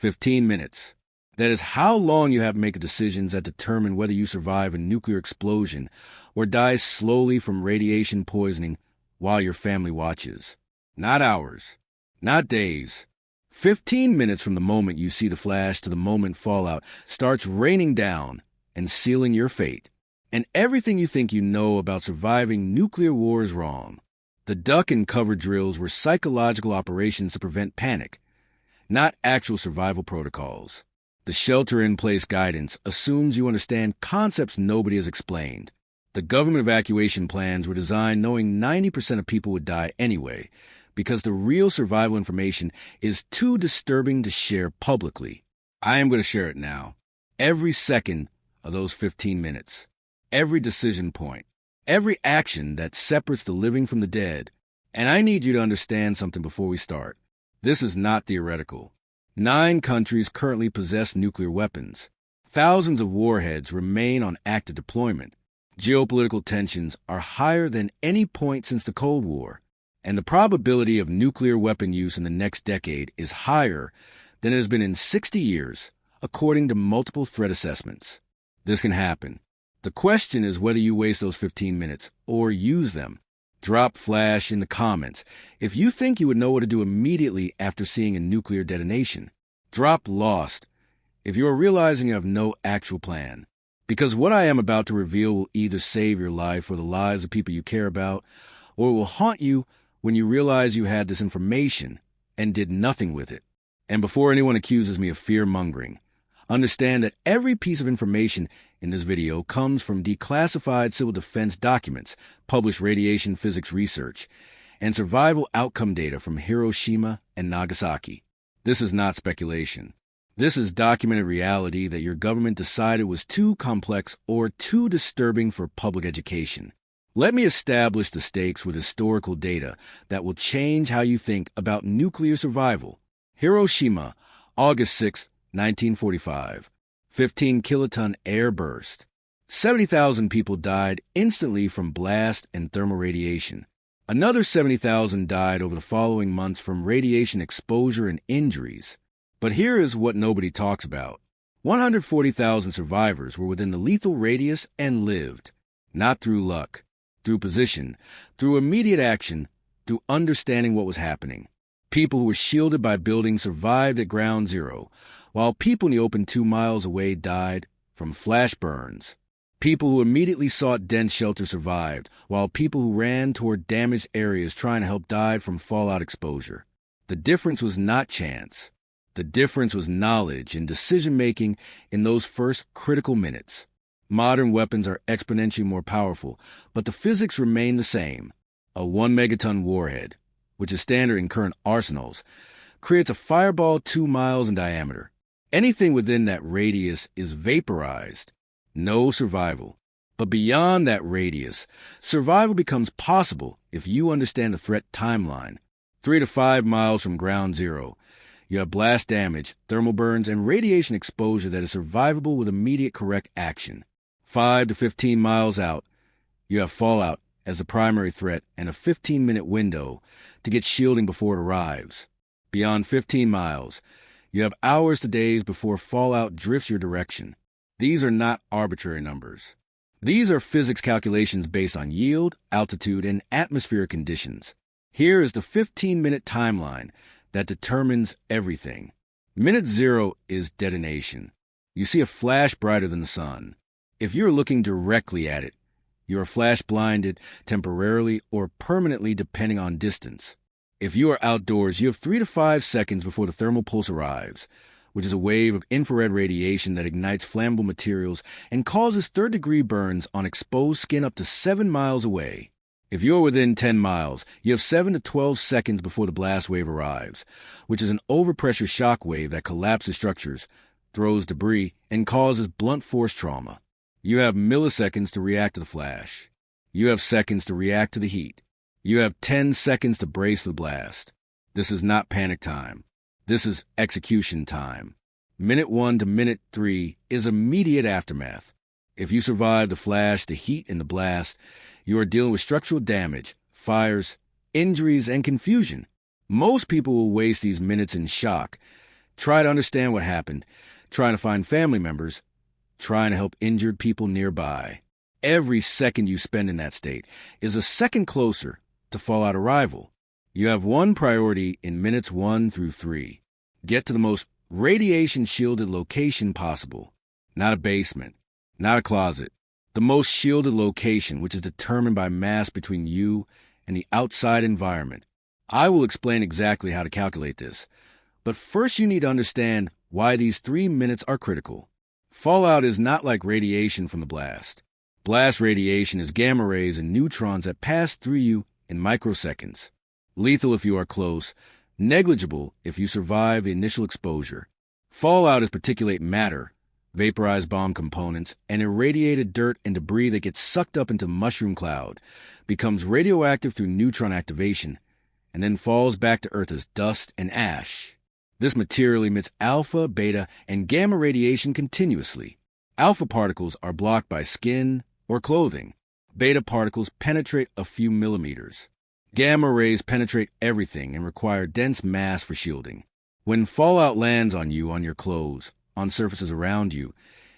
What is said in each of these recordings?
15 minutes. That is how long you have to make decisions that determine whether you survive a nuclear explosion or die slowly from radiation poisoning while your family watches. Not hours, not days. 15 minutes from the moment you see the flash to the moment fallout starts raining down and sealing your fate. And everything you think you know about surviving nuclear war is wrong. The duck and cover drills were psychological operations to prevent panic, not actual survival protocols. The shelter-in-place guidance assumes you understand concepts nobody has explained. The government evacuation plans were designed knowing 90% of people would die anyway, because the real survival information is too disturbing to share publicly. I am going to share it now. Every second of those 15 minutes, every decision point, every action that separates the living from the dead. And I need you to understand something before we start. This is not theoretical. 9 countries currently possess nuclear weapons. Thousands of warheads remain on active deployment. Geopolitical tensions are higher than any point since the Cold War, and the probability of nuclear weapon use in the next decade is higher than it has been in 60 years, according to multiple threat assessments. This can happen. The question is whether you waste those 15 minutes or use them. Drop flash in the comments if you think you would know what to do immediately after seeing a nuclear detonation. Drop lost if you are realizing you have no actual plan. Because what I am about to reveal will either save your life or the lives of people you care about, or it will haunt you when you realize you had this information and did nothing with it. And before anyone accuses me of fear-mongering, understand that every piece of information in this video comes from declassified civil defense documents, published radiation physics research, and survival outcome data from Hiroshima and Nagasaki. This is not speculation. This is documented reality that your government decided was too complex or too disturbing for public education. Let me establish the stakes with historical data that will change how you think about nuclear survival. Hiroshima, August 6, 1945. 15 kiloton air burst. 70,000 people died instantly from blast and thermal radiation. Another 70,000 died over the following months from radiation exposure and injuries. But here is what nobody talks about. 140,000 survivors were within the lethal radius and lived. Not through luck, through position, through immediate action, through understanding what was happening. People who were shielded by buildings survived at ground zero, while people in the open 2 miles away died from flash burns. People who immediately sought dense shelter survived, while people who ran toward damaged areas trying to help died from fallout exposure. The difference was not chance. The difference was knowledge and decision-making in those first critical minutes. Modern weapons are exponentially more powerful, but the physics remain the same. A 1-megaton warhead, which is standard in current arsenals, creates a fireball 2 miles in diameter. Anything within that radius is vaporized. No survival. But beyond that radius, survival becomes possible if you understand the threat timeline. 3 to 5 miles from ground zero, you have blast damage, thermal burns, and radiation exposure that is survivable with immediate correct action. 5 to 15 miles out, you have fallout as the primary threat and a 15-minute window to get shielding before it arrives. Beyond 15 miles, you have hours to days before fallout drifts your direction. These are not arbitrary numbers. These are physics calculations based on yield, altitude, and atmospheric conditions. Here is the 15-minute timeline that determines everything. Minute 0 is detonation. You see a flash brighter than the sun. If you're looking directly at it, you are flash blinded temporarily or permanently depending on distance. If you are outdoors, you have 3 to 5 seconds before the thermal pulse arrives, which is a wave of infrared radiation that ignites flammable materials and causes third-degree burns on exposed skin up to 7 miles away. If you're within 10 miles, you have 7 to 12 seconds before the blast wave arrives, which is an overpressure shock wave that collapses structures, throws debris, and causes blunt force trauma. You have milliseconds to react to the flash. You have seconds to react to the heat. You have 10 seconds to brace for the blast. This is not panic time. This is execution time. Minute 1 to minute 3 is immediate aftermath. If you survive the flash, the heat, and the blast, you are dealing with structural damage, fires, injuries, and confusion. Most people will waste these minutes in shock, Try to understand what happened, trying to find family members, trying to help injured people nearby. Every second you spend in that state is a second closer to fallout arrival. You have one priority in minutes 1 through 3. Get to the most radiation-shielded location possible. Not a basement, not a closet. The most shielded location, which is determined by mass between you and the outside environment. I will explain exactly how to calculate this, but first you need to understand why these 3 minutes are critical. Fallout is not like radiation from the blast. Blast radiation is gamma rays and neutrons that pass through you in microseconds. Lethal if you are close, negligible if you survive the initial exposure. Fallout is particulate matter, vaporized bomb components, and irradiated dirt and debris that gets sucked up into mushroom cloud, becomes radioactive through neutron activation, and then falls back to Earth as dust and ash. This material emits alpha, beta, and gamma radiation continuously. Alpha particles are blocked by skin or clothing. Beta particles penetrate a few millimeters. Gamma rays penetrate everything and require dense mass for shielding. When fallout lands on you, on your clothes, on surfaces around you,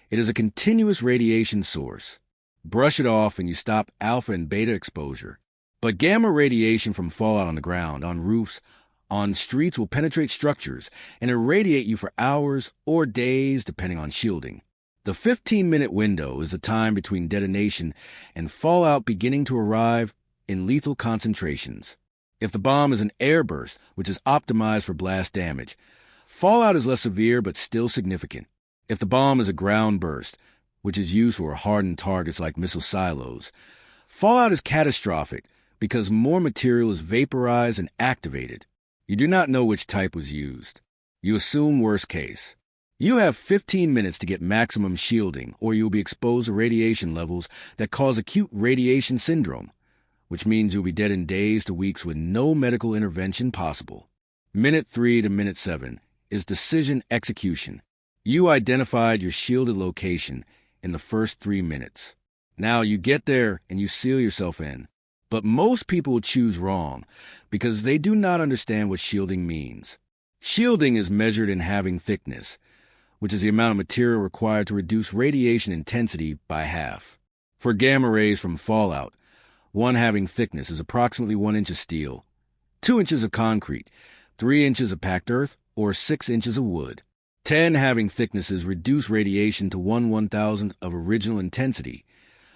it is a continuous radiation source. Brush it off and you stop alpha and beta exposure. But gamma radiation from fallout on the ground, on roofs, on streets will penetrate structures and irradiate you for hours or days depending on shielding. The 15-minute window is the time between detonation and fallout beginning to arrive in lethal concentrations. If the bomb is an airburst, which is optimized for blast damage, fallout is less severe but still significant. If the bomb is a ground burst, which is used for hardened targets like missile silos, fallout is catastrophic because more material is vaporized and activated. You do not know which type was used. You assume worst case. You have 15 minutes to get maximum shielding, or you will be exposed to radiation levels that cause acute radiation syndrome, which means you'll be dead in days to weeks with no medical intervention possible. Minute 3 to minute 7 is decision execution. You identified your shielded location in the first 3 minutes. Now you get there and you seal yourself in. But most people will choose wrong because they do not understand what shielding means. Shielding is measured in having thickness, which is the amount of material required to reduce radiation intensity by half. For gamma rays from fallout, one having thickness is approximately 1 inch of steel, 2 inches of concrete, 3 inches of packed earth, or 6 inches of wood. 10 having thicknesses reduce radiation to 1/1000th of original intensity,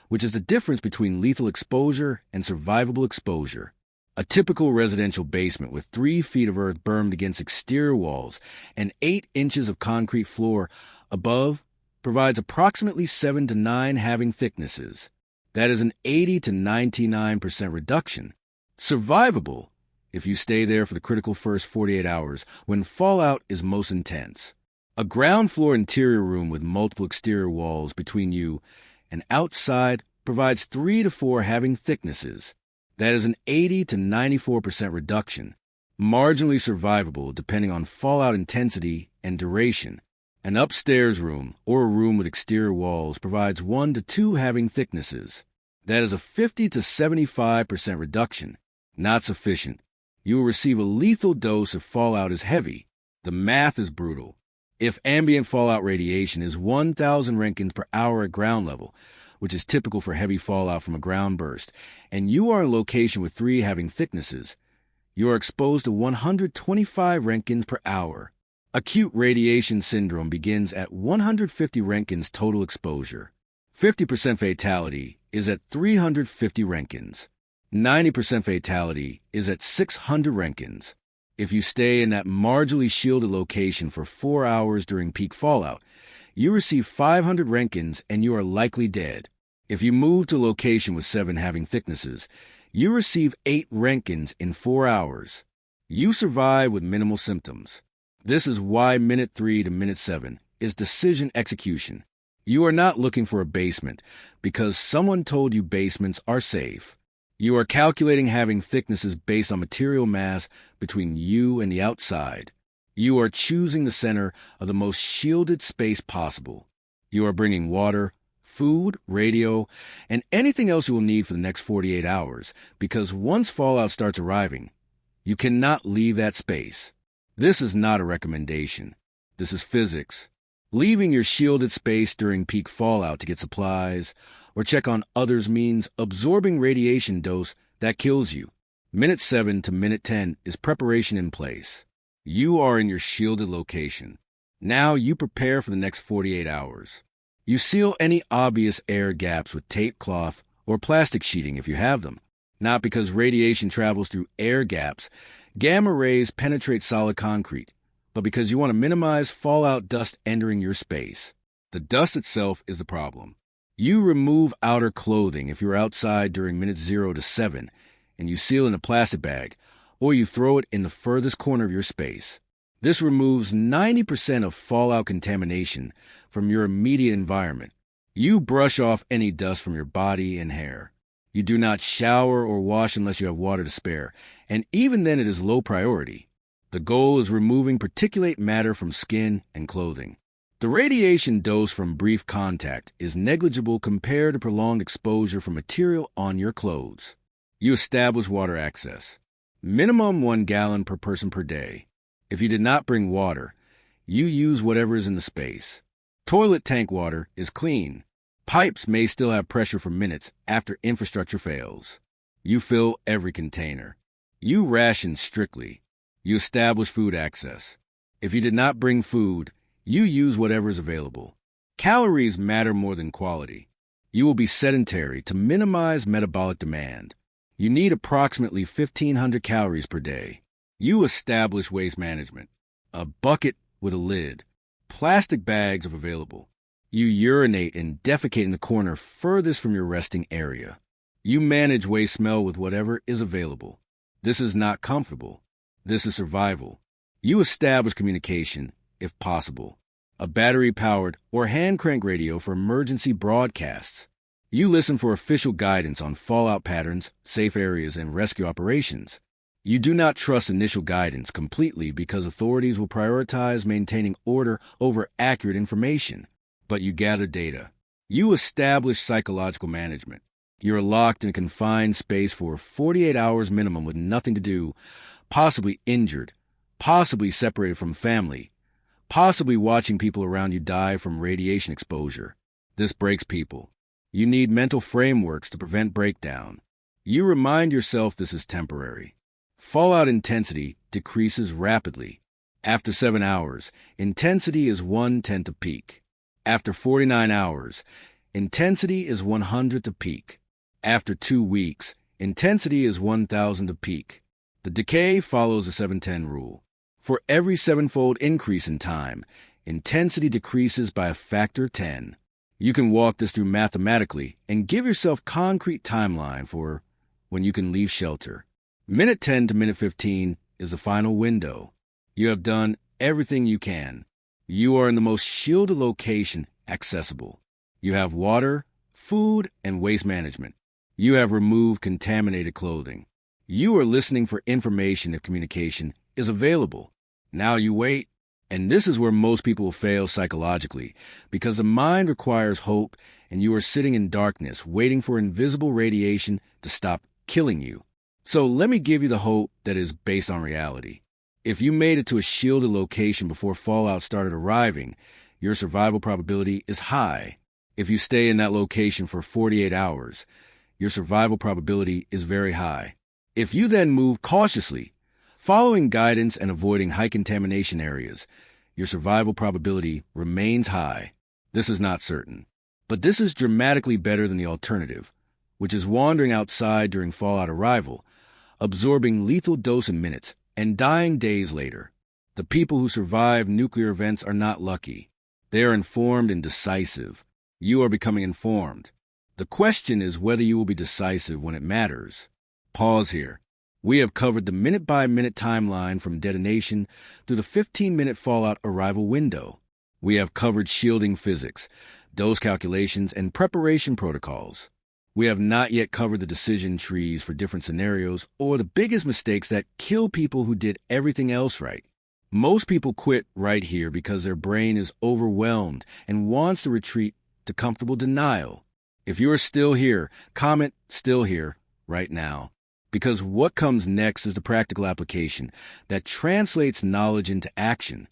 which is the difference between lethal exposure and survivable exposure. A typical residential basement with 3 feet of earth bermed against exterior walls and 8 inches of concrete floor above provides approximately 7 to 9 having thicknesses. That is an 80 to 99% reduction. Survivable if you stay there for the critical first 48 hours when fallout is most intense. A ground floor interior room with multiple exterior walls between you and outside provides 3 to 4 having thicknesses. That is an 80 to 94% reduction. Marginally survivable depending on fallout intensity and duration. An upstairs room or a room with exterior walls provides 1 to 2 having thicknesses. That is a 50 to 75% reduction. Not sufficient. You will receive a lethal dose if fallout is heavy. The math is brutal. If ambient fallout radiation is 1,000 roentgens per hour at ground level, which is typical for heavy fallout from a ground burst, and you are in a location with 3 having thicknesses, you are exposed to 125 roentgens per hour. Acute radiation syndrome begins at 150 roentgens total exposure. 50% fatality is at 350 roentgens. 90% fatality is at 600 roentgens. If you stay in that marginally shielded location for 4 hours during peak fallout, you receive 500 roentgens and you are likely dead. If you move to a location with 7 having thicknesses, you receive 8 roentgens in 4 hours. You survive with minimal symptoms. This is why minute 3 to minute 7 is decision execution. You are not looking for a basement because someone told you basements are safe. You are calculating having thicknesses based on material mass between you and the outside. You are choosing the center of the most shielded space possible. You are bringing water, food, radio, and anything else you will need for the next 48 hours, because once fallout starts arriving, you cannot leave that space. This is not a recommendation. This is physics. Leaving your shielded space during peak fallout to get supplies or check on others means absorbing radiation dose that kills you. Minute 7 to minute 10 is preparation in place. You are in your shielded location. Now you prepare for the next 48 hours. You seal any obvious air gaps with tape cloth or plastic sheeting if you have them. Not because radiation travels through air gaps, gamma rays penetrate solid concrete, but because you want to minimize fallout dust entering your space. The dust itself is the problem. You remove outer clothing if you're outside during minutes 0 to 7, and you seal in a plastic bag, or you throw it in the furthest corner of your space. This removes 90% of fallout contamination from your immediate environment. You brush off any dust from your body and hair. You do not shower or wash unless you have water to spare, and even then it is low priority. The goal is removing particulate matter from skin and clothing. The radiation dose from brief contact is negligible compared to prolonged exposure from material on your clothes. You establish water access. Minimum 1 gallon per person per day. If you did not bring water, you use whatever is in the space. Toilet tank water is clean. Pipes may still have pressure for minutes after infrastructure fails. You fill every container. You ration strictly. You establish food access. If you did not bring food, you use whatever is available. Calories matter more than quality. You will be sedentary to minimize metabolic demand. You need approximately 1,500 calories per day. You establish waste management. A bucket with a lid. Plastic bags are available. You urinate and defecate in the corner furthest from your resting area. You manage waste smell with whatever is available. This is not comfortable. This is survival. You establish communication, if possible. A battery-powered or hand-crank radio for emergency broadcasts. You listen for official guidance on fallout patterns, safe areas, and rescue operations. You do not trust initial guidance completely because authorities will prioritize maintaining order over accurate information. But you gather data. You establish psychological management. You're locked in a confined space for 48 hours minimum with nothing to do, possibly injured, possibly separated from family, possibly watching people around you die from radiation exposure. This breaks people. You need mental frameworks to prevent breakdown. You remind yourself this is temporary. Fallout intensity decreases rapidly. After 7 hours, intensity is 1/10 of peak. After 49 hours, intensity is 100th of peak. After 2 weeks, intensity is 1,000th of peak. The decay follows the 7-10 rule. For every 7-fold increase in time, intensity decreases by a factor of 10. You can walk this through mathematically and give yourself concrete timeline for when you can leave shelter. Minute 10 to minute 15 is the final window. You have done everything you can. You are in the most shielded location accessible. You have water, food, and waste management. You have removed contaminated clothing. You are listening for information if communication is available. Now you wait. And this is where most people fail psychologically, because the mind requires hope, and you are sitting in darkness, waiting for invisible radiation to stop killing you. So let me give you the hope that is based on reality. If you made it to a shielded location before fallout started arriving, your survival probability is high. If you stay in that location for 48 hours, your survival probability is very high. If you then move cautiously, following guidance and avoiding high contamination areas, your survival probability remains high. This is not certain. But this is dramatically better than the alternative, which is wandering outside during fallout arrival, absorbing lethal dose in minutes, and dying days later. The people who survive nuclear events are not lucky. They are informed and decisive. You are becoming informed. The question is whether you will be decisive when it matters. Pause here. We have covered the minute-by-minute timeline from detonation through the 15-minute fallout arrival window. We have covered shielding physics, dose calculations, and preparation protocols. We have not yet covered the decision trees for different scenarios or the biggest mistakes that kill people who did everything else right. Most people quit right here because their brain is overwhelmed and wants to retreat to comfortable denial. If you are still here, comment "still here" right now. Because what comes next is the practical application that translates knowledge into action.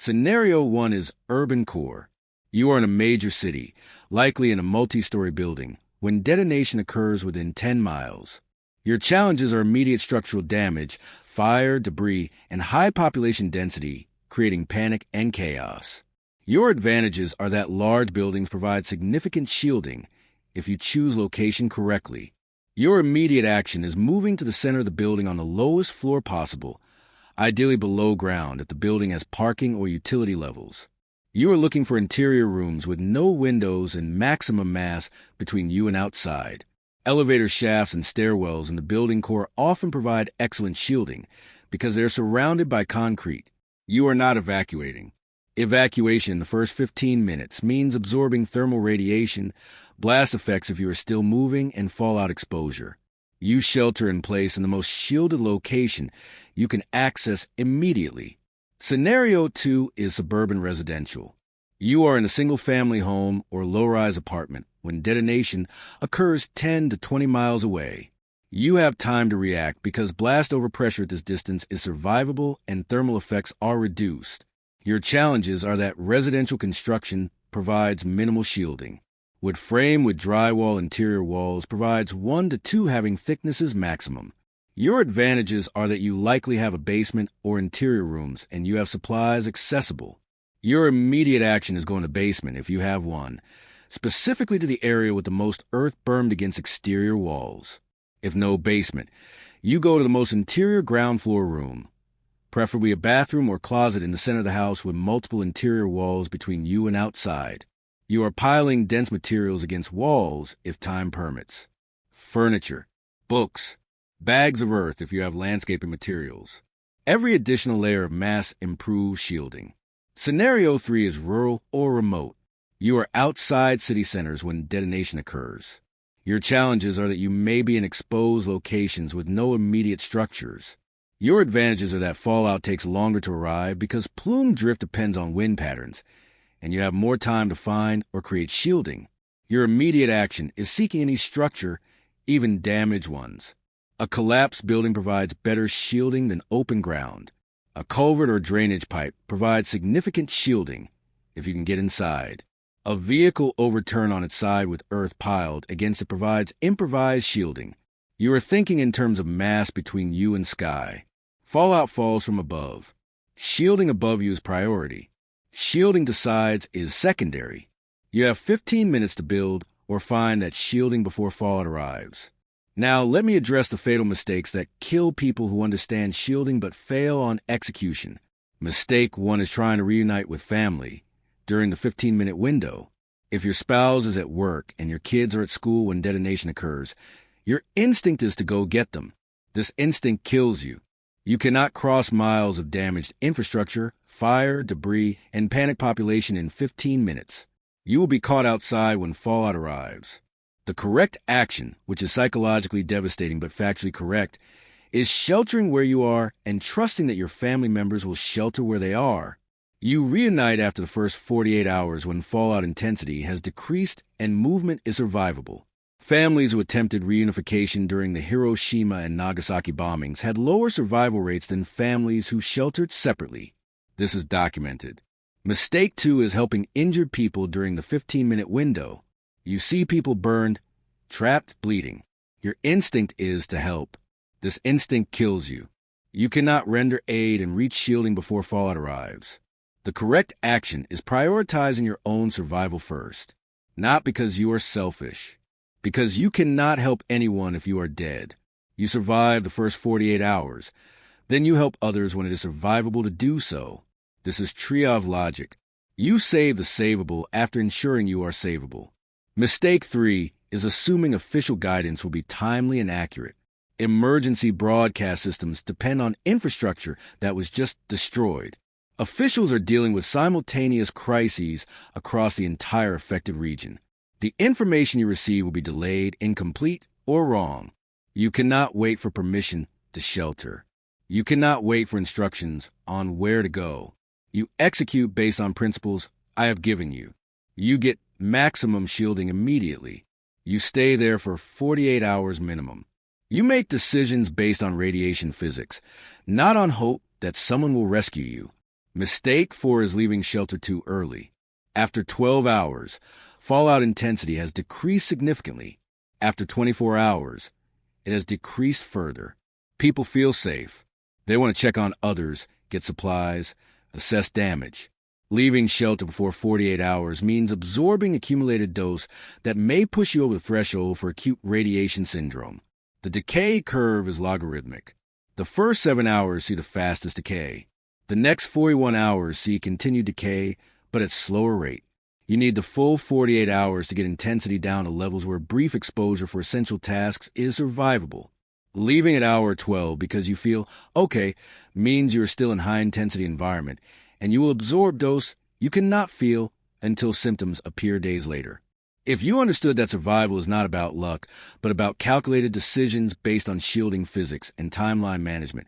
Scenario 1 is urban core. You are in a major city, likely in a multi-story building, when detonation occurs within 10 miles. Your challenges are immediate structural damage, fire, debris, and high population density, creating panic and chaos. Your advantages are that large buildings provide significant shielding if you choose location correctly. Your immediate action is moving to the center of the building on the lowest floor possible, ideally below ground if the building has parking or utility levels. You are looking for interior rooms with no windows and maximum mass between you and outside. Elevator shafts and stairwells in the building core often provide excellent shielding because they're surrounded by concrete. You are not evacuating. Evacuation in the first 15 minutes means absorbing thermal radiation, blast effects if you are still moving, and fallout exposure. You shelter in place in the most shielded location you can access immediately. Scenario 2 is suburban residential. You are in a single-family home or low-rise apartment when detonation occurs 10 to 20 miles away. You have time to react because blast overpressure at this distance is survivable and thermal effects are reduced. Your challenges are that residential construction provides minimal shielding. Wood frame with drywall interior walls provides 1 to 2 having thicknesses maximum. Your advantages are that you likely have a basement or interior rooms and you have supplies accessible. Your immediate action is going to basement if you have one, specifically to the area with the most earth burned against exterior walls. If no basement, you go to the most interior ground floor room, preferably a bathroom or closet in the center of the house with multiple interior walls between you and outside. You are piling dense materials against walls if time permits. Furniture, books, bags of earth if you have landscaping materials. Every additional layer of mass improves shielding. Scenario 3 is rural or remote. You are outside city centers when detonation occurs. Your challenges are that you may be in exposed locations with no immediate structures. Your advantages are that fallout takes longer to arrive because plume drift depends on wind patterns, and you have more time to find or create shielding. Your immediate action is seeking any structure, even damaged ones. A collapsed building provides better shielding than open ground. A culvert or drainage pipe provides significant shielding if you can get inside. A vehicle overturned on its side with earth piled against it provides improvised shielding. You are thinking in terms of mass between you and sky. Fallout falls from above. Shielding above you is priority. Shielding to sides is secondary. You have 15 minutes to build or find that shielding before fallout arrives. Now, let me address the fatal mistakes that kill people who understand shielding but fail on execution. Mistake 1 is trying to reunite with family during the 15-minute window. If your spouse is at work and your kids are at school when detonation occurs, your instinct is to go get them. This instinct kills you. You cannot cross miles of damaged infrastructure, fire, debris, and panic population in 15 minutes. You will be caught outside when fallout arrives. The correct action, which is psychologically devastating but factually correct, is sheltering where you are and trusting that your family members will shelter where they are. You reunite after the first 48 hours when fallout intensity has decreased and movement is survivable. Families who attempted reunification during the Hiroshima and Nagasaki bombings had lower survival rates than families who sheltered separately. This is documented. Mistake 2 is helping injured people during the 15-minute window. You see people burned, trapped, bleeding. Your instinct is to help. This instinct kills you. You cannot render aid and reach shielding before fallout arrives. The correct action is prioritizing your own survival first, not because you are selfish, because you cannot help anyone if you are dead. You survive the first 48 hours, then you help others when it is survivable to do so. This is triage logic. You save the savable after ensuring you are savable. Mistake 3 is assuming official guidance will be timely and accurate. Emergency broadcast systems depend on infrastructure that was just destroyed. Officials are dealing with simultaneous crises across the entire affected region. The information you receive will be delayed, incomplete, or wrong. You cannot wait for permission to shelter. You cannot wait for instructions on where to go. You execute based on principles I have given you. You get maximum shielding immediately. You stay there for 48 hours minimum. You make decisions based on radiation physics, not on hope that someone will rescue you. Mistake 4 is leaving shelter too early. After 12 hours, fallout intensity has decreased significantly. After 24 hours, it has decreased further. People feel safe. They want to check on others, get supplies, assess damage. Leaving shelter before 48 hours means absorbing accumulated dose that may push you over the threshold for acute radiation syndrome. The decay curve is logarithmic. The first 7 hours see the fastest decay. The next 41 hours see continued decay, but at slower rate. You need the full 48 hours to get intensity down to levels where brief exposure for essential tasks is survivable. Leaving at hour 12 because you feel okay means you're still in high-intensity environment, and you will absorb dose you cannot feel until symptoms appear days later. If you understood that survival is not about luck, but about calculated decisions based on shielding physics and timeline management,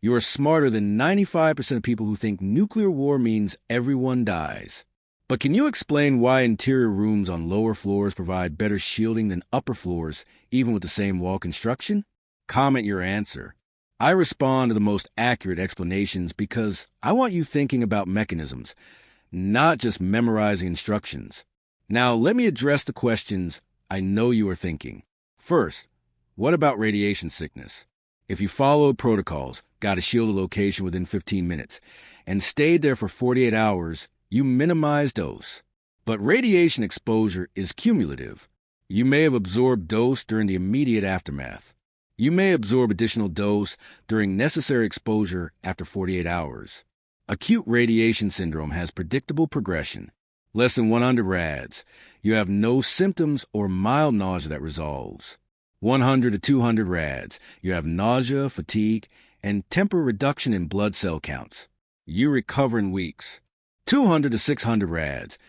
you are smarter than 95% of people who think nuclear war means everyone dies. But can you explain why interior rooms on lower floors provide better shielding than upper floors, even with the same wall construction? Comment your answer. I respond to the most accurate explanations because I want you thinking about mechanisms, not just memorizing instructions. Now, let me address the questions I know you are thinking. First, what about radiation sickness? If you followed protocols, got a shielded location within 15 minutes, and stayed there for 48 hours, you minimize dose. But radiation exposure is cumulative. You may have absorbed dose during the immediate aftermath. You may absorb additional dose during necessary exposure after 48 hours. Acute radiation syndrome has predictable progression. Less than 100 rads. You have no symptoms or mild nausea that resolves. 100 to 200 rads. You have nausea, fatigue, and temporary reduction in blood cell counts. You recover in weeks. 200 to 600 rads.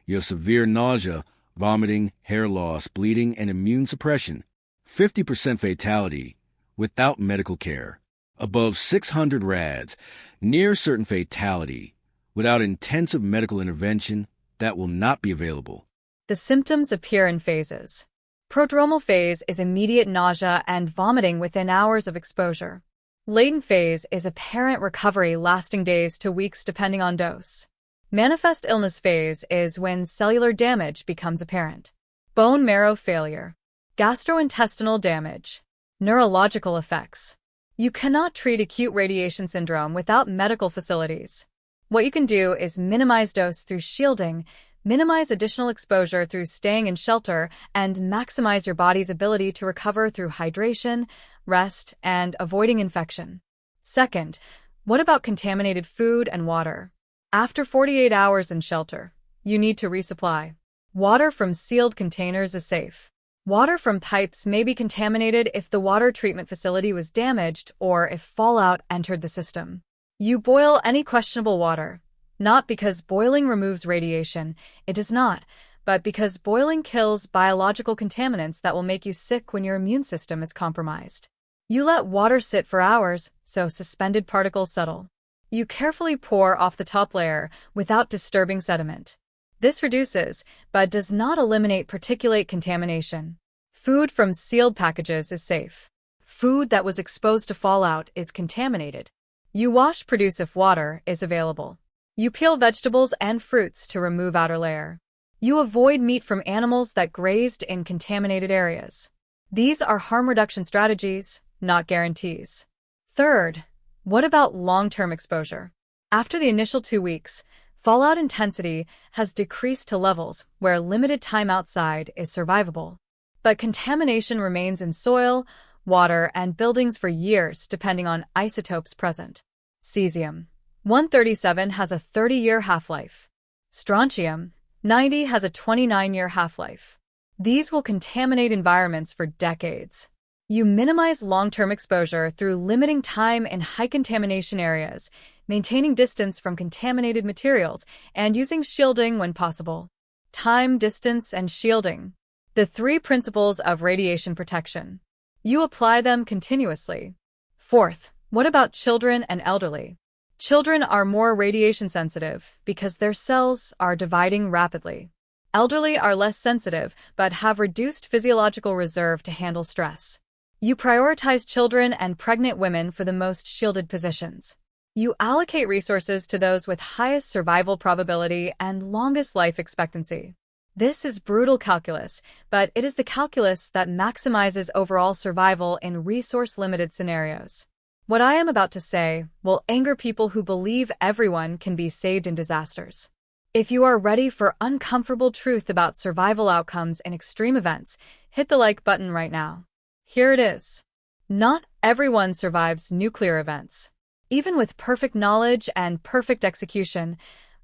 You have severe nausea, vomiting, hair loss, bleeding, and immune suppression. 50% fatality without medical care. Above 600 rads, near certain fatality without intensive medical intervention that will not be available. The symptoms appear in phases. Prodromal phase is immediate nausea and vomiting within hours of exposure. Latent phase is apparent recovery lasting days to weeks depending on dose. Manifest illness phase is when cellular damage becomes apparent. Bone marrow failure. Gastrointestinal damage. Neurological effects. You cannot treat acute radiation syndrome without medical facilities. What you can do is minimize dose through shielding, minimize additional exposure through staying in shelter, and maximize your body's ability to recover through hydration, rest, and avoiding infection. Second, what about contaminated food and water? After 48 hours in shelter, you need to resupply. Water from sealed containers is safe. Water from pipes may be contaminated if the water treatment facility was damaged or if fallout entered the system. You boil any questionable water, not because boiling removes radiation, it does not, but because boiling kills biological contaminants that will make you sick when your immune system is compromised. You let water sit for hours, so suspended particles settle. You carefully pour off the top layer without disturbing sediment. This reduces, but does not eliminate particulate contamination. Food from sealed packages is safe. Food that was exposed to fallout is contaminated. You wash produce if water is available. You peel vegetables and fruits to remove outer layer. You avoid meat from animals that grazed in contaminated areas. These are harm reduction strategies, not guarantees. Third, what about long-term exposure? After the initial 2 weeks, fallout intensity has decreased to levels where limited time outside is survivable. But contamination remains in soil, water, and buildings for years depending on isotopes present. Cesium-137 has a 30-year half-life. Strontium-90 has a 29-year half-life. These will contaminate environments for decades. You minimize long-term exposure through limiting time in high-contamination areas, maintaining distance from contaminated materials, and using shielding when possible. Time, distance, and shielding. The 3 principles of radiation protection. You apply them continuously. Fourth, what about children and elderly? Children are more radiation sensitive because their cells are dividing rapidly. Elderly are less sensitive but have reduced physiological reserve to handle stress. You prioritize children and pregnant women for the most shielded positions. You allocate resources to those with highest survival probability and longest life expectancy. This is brutal calculus, but it is the calculus that maximizes overall survival in resource-limited scenarios. What I am about to say will anger people who believe everyone can be saved in disasters. If you are ready for uncomfortable truth about survival outcomes in extreme events, hit the like button right now. Here it is. Not everyone survives nuclear events. Even with perfect knowledge and perfect execution,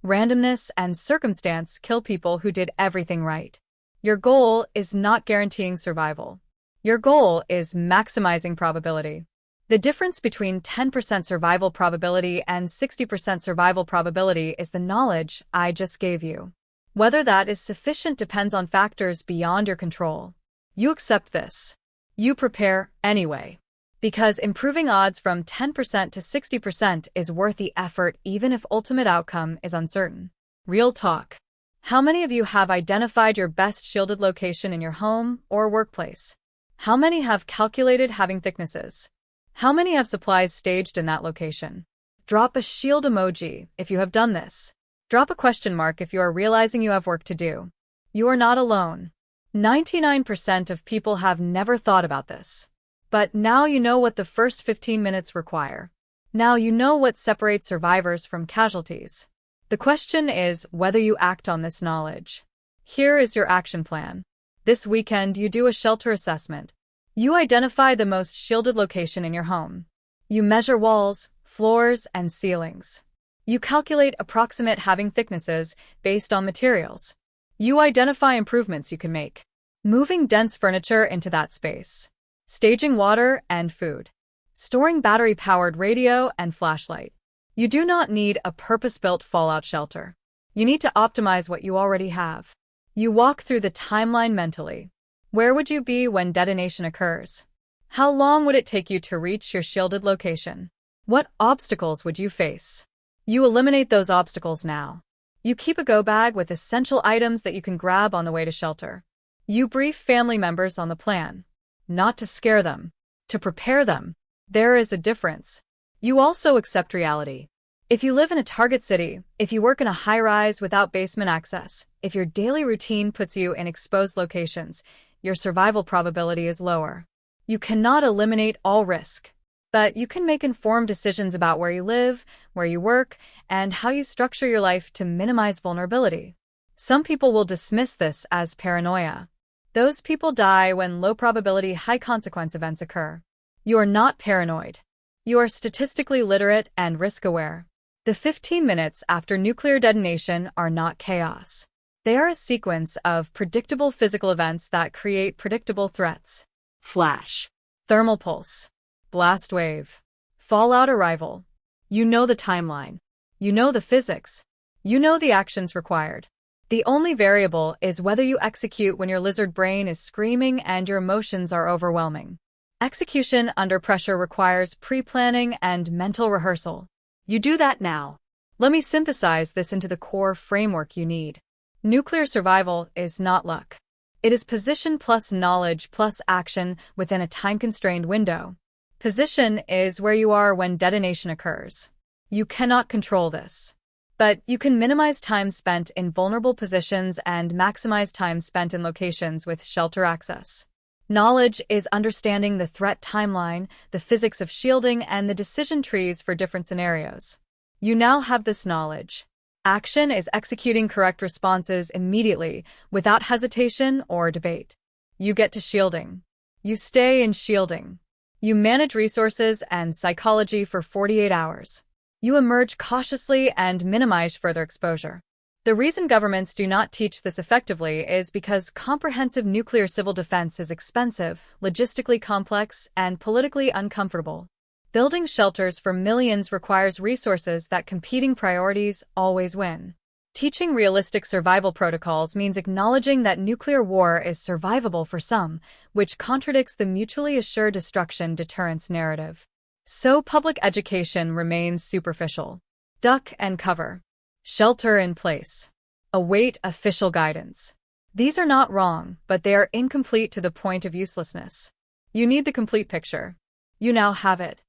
randomness and circumstance kill people who did everything right. Your goal is not guaranteeing survival. Your goal is maximizing probability. The difference between 10% survival probability and 60% survival probability is the knowledge I just gave you. Whether that is sufficient depends on factors beyond your control. You accept this. You prepare anyway. Because improving odds from 10% to 60% is worth the effort even if ultimate outcome is uncertain. Real talk. How many of you have identified your best shielded location in your home or workplace? How many have calculated having thicknesses? How many have supplies staged in that location? Drop a shield emoji if you have done this. Drop a question mark if you are realizing you have work to do. You are not alone. 99% of people have never thought about this. But now you know what the first 15 minutes require. Now you know what separates survivors from casualties. The question is whether you act on this knowledge. Here is your action plan. This weekend, you do a shelter assessment. You identify the most shielded location in your home. You measure walls, floors, and ceilings. You calculate approximate having thicknesses based on materials. You identify improvements you can make. Moving dense furniture into that space. Staging water and food. Storing battery-powered radio and flashlight. You do not need a purpose-built fallout shelter. You need to optimize what you already have. You walk through the timeline mentally. Where would you be when detonation occurs? How long would it take you to reach your shielded location? What obstacles would you face? You eliminate those obstacles now. You keep a go bag with essential items that you can grab on the way to shelter. You brief family members on the plan. Not to scare them, to prepare them. There is a difference. You also accept reality. If you live in a target city, if you work in a high-rise without basement access, if your daily routine puts you in exposed locations, your survival probability is lower. You cannot eliminate all risk, but you can make informed decisions about where you live, where you work, and how you structure your life to minimize vulnerability. Some people will dismiss this as paranoia. Those people die when low-probability, high-consequence events occur. You are not paranoid. You are statistically literate and risk-aware. The 15 minutes after nuclear detonation are not chaos. They are a sequence of predictable physical events that create predictable threats. Flash. Thermal pulse. Blast wave. Fallout arrival. You know the timeline. You know the physics. You know the actions required. The only variable is whether you execute when your lizard brain is screaming and your emotions are overwhelming. Execution under pressure requires pre-planning and mental rehearsal. You do that now. Let me synthesize this into the core framework you need. Nuclear survival is not luck. It is position plus knowledge plus action within a time-constrained window. Position is where you are when detonation occurs. You cannot control this. But you can minimize time spent in vulnerable positions and maximize time spent in locations with shelter access. Knowledge is understanding the threat timeline, the physics of shielding, and the decision trees for different scenarios. You now have this knowledge. Action is executing correct responses immediately, without hesitation or debate. You get to shielding. You stay in shielding. You manage resources and psychology for 48 hours. You emerge cautiously and minimize further exposure. The reason governments do not teach this effectively is because comprehensive nuclear civil defense is expensive, logistically complex, and politically uncomfortable. Building shelters for millions requires resources that competing priorities always win. Teaching realistic survival protocols means acknowledging that nuclear war is survivable for some, which contradicts the mutually assured destruction deterrence narrative. So public education remains superficial. Duck and cover. Shelter in place. Await official guidance. These are not wrong, but they are incomplete to the point of uselessness. You need the complete picture. You now have it.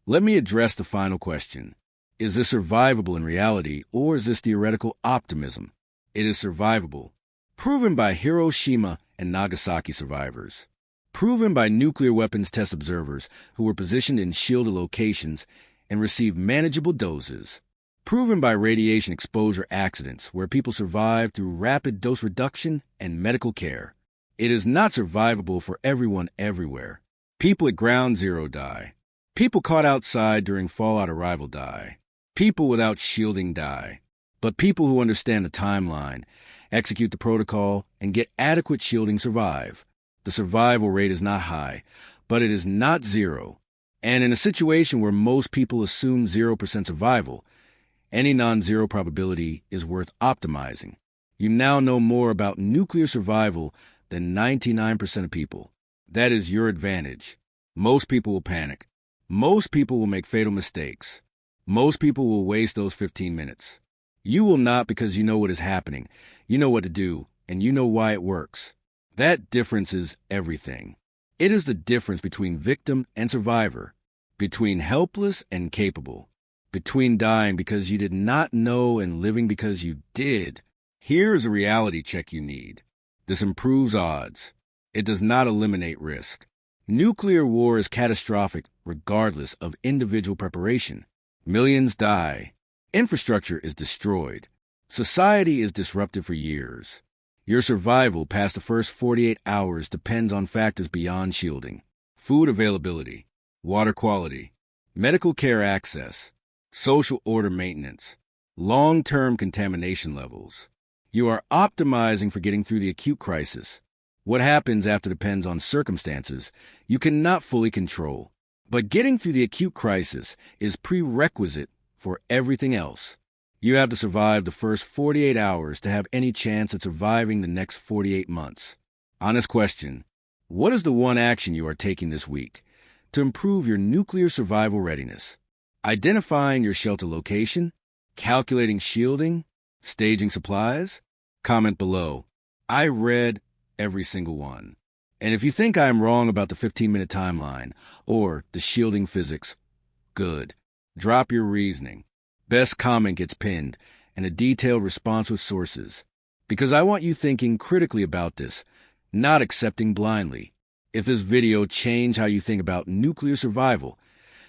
Let me address the final question. Is this survivable in reality, or is this theoretical optimism? It is survivable. Proven by Hiroshima and Nagasaki survivors. Proven by nuclear weapons test observers who were positioned in shielded locations and received manageable doses. Proven by radiation exposure accidents where people survived through rapid dose reduction and medical care. It is not survivable for everyone everywhere. People at ground zero die. People caught outside during fallout arrival die. People without shielding die. But people who understand the timeline, execute the protocol, and get adequate shielding survive. The survival rate is not high, but it is not zero. And in a situation where most people assume 0% survival, any non-zero probability is worth optimizing. You now know more about nuclear survival than 99% of people. That is your advantage. Most people will panic. Most people will make fatal mistakes. Most people will waste those 15 minutes. You will not, because you know what is happening. You know what to do, and you know why it works. That difference is everything. It is the difference between victim and survivor, between helpless and capable, between dying because you did not know and living because you did. Here is a reality check you need. This improves odds. It does not eliminate risk. Nuclear war is catastrophic regardless of individual preparation. Millions die. Infrastructure is destroyed. Society is disrupted for years. Your survival past the first 48 hours depends on factors beyond shielding. Food availability, water quality, medical care access, social order maintenance, long-term contamination levels. You are optimizing for getting through the acute crisis. What happens after depends on circumstances you cannot fully control. But getting through the acute crisis is prerequisite for everything else. You have to survive the first 48 hours to have any chance at surviving the next 48 months. Honest question. What is the one action you are taking this week to improve your nuclear survival readiness? Identifying your shelter location? Calculating shielding? Staging supplies? Comment below. I read every single one. And if you think I am wrong about the 15-minute timeline or the shielding physics, good. Drop your reasoning. Best comment gets pinned, and a detailed response with sources. Because I want you thinking critically about this, not accepting blindly. If this video changed how you think about nuclear survival,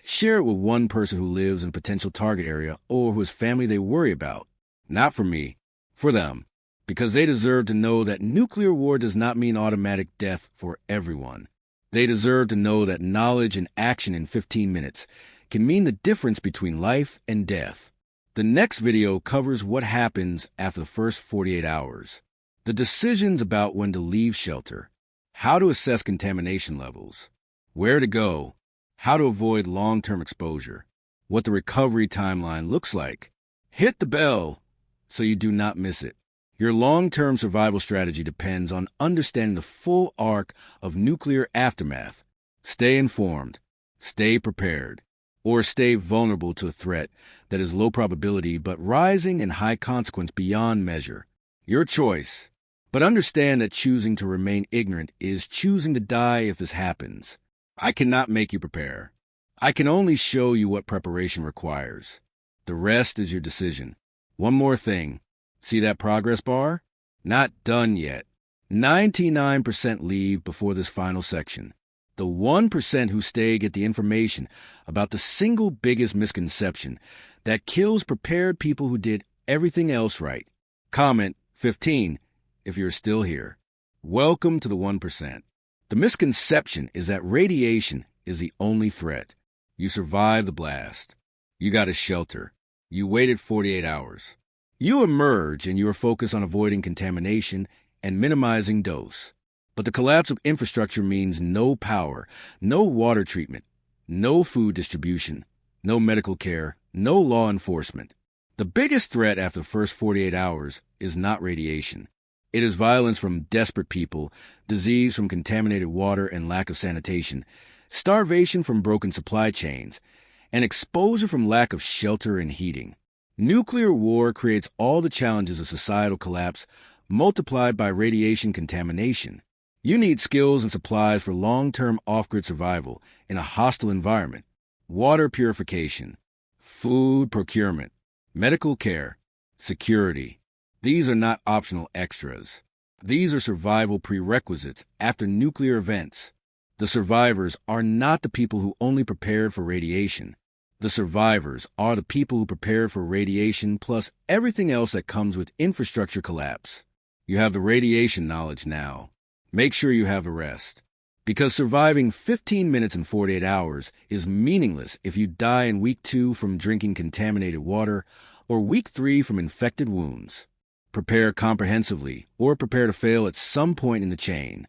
share it with one person who lives in a potential target area or whose family they worry about. Not for me, for them. Because they deserve to know that nuclear war does not mean automatic death for everyone. They deserve to know that knowledge and action in 15 minutes can mean the difference between life and death. The next video covers what happens after the first 48 hours, the decisions about when to leave shelter, how to assess contamination levels, where to go, how to avoid long-term exposure, what the recovery timeline looks like. Hit the bell so you do not miss it. Your long-term survival strategy depends on understanding the full arc of nuclear aftermath. Stay informed, stay prepared, or stay vulnerable to a threat that is low probability but rising in high consequence beyond measure. Your choice. But understand that choosing to remain ignorant is choosing to die if this happens. I cannot make you prepare. I can only show you what preparation requires. The rest is your decision. One more thing. See that progress bar? Not done yet. 99% leave before this final section. The 1% who stay get the information about the single biggest misconception that kills prepared people who did everything else right. Comment 15 if you're still here. Welcome to the 1%. The misconception is that radiation is the only threat. You survived the blast. You got a shelter. You waited 48 hours. You emerge and you are focused on avoiding contamination and minimizing dose. But the collapse of infrastructure means no power, no water treatment, no food distribution, no medical care, no law enforcement. The biggest threat after the first 48 hours is not radiation. It is violence from desperate people, disease from contaminated water and lack of sanitation, starvation from broken supply chains, and exposure from lack of shelter and heating. Nuclear war creates all the challenges of societal collapse multiplied by radiation contamination. You need skills and supplies for long-term off-grid survival in a hostile environment. Water purification, Food procurement, medical care, security. These are not optional extras. These are survival prerequisites after nuclear events. The survivors are not the people who only prepared for radiation. The survivors are the people who prepared for radiation plus everything else that comes with infrastructure collapse. You have the radiation knowledge now. Make sure you have the rest. Because surviving 15 minutes and 48 hours is meaningless if you die in week 2 from drinking contaminated water or week 3 from infected wounds. Prepare comprehensively or prepare to fail at some point in the chain.